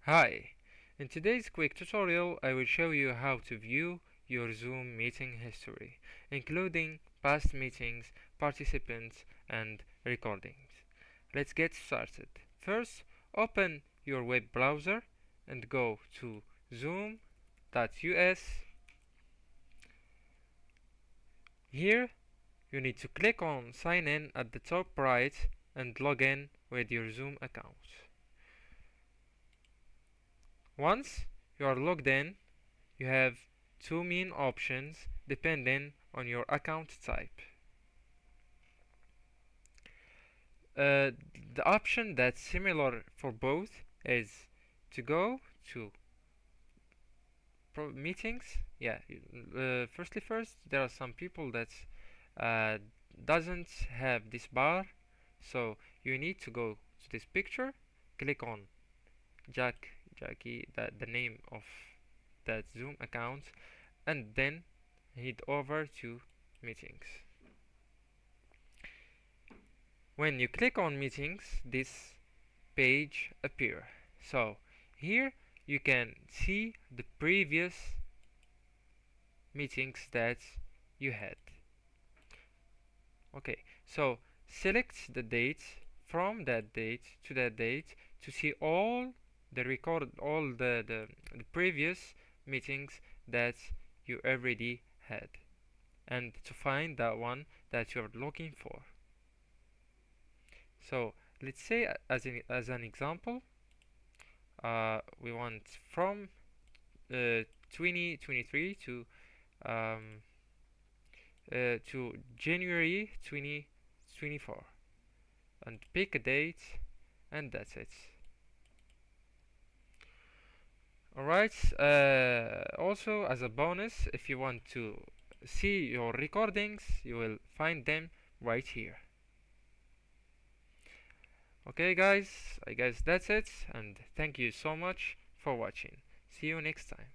Hi, in today's quick tutorial I will show you how to view your Zoom meeting history, including past meetings, participants, and recordings. Let's get started. First, open your web browser and go to zoom.us. Here, you need to click on sign in at the top right and log in with your Zoom account. Once you are logged in, you have two main options depending on your account type. Uh, the option that's similar for both is to go to meetings. Yeah, first, there are some people that uh, doesn't have this bar, so you need to go to this picture, click on Jackie, the name of that Zoom account, and then head over to meetings. When you click on meetings, this page appear. So here you can see the previous meetings that you had. Okay, so select the date from that date to that date to see all the previous meetings that you already had, and to find that one that you're looking for. So let's say as an example, we want from 2023 to January 2024, and pick a date, and that's it. Alright, also as a bonus, if you want to see your recordings, you will find them right here. Okay guys, I guess that's it, and thank you so much for watching. See you next time.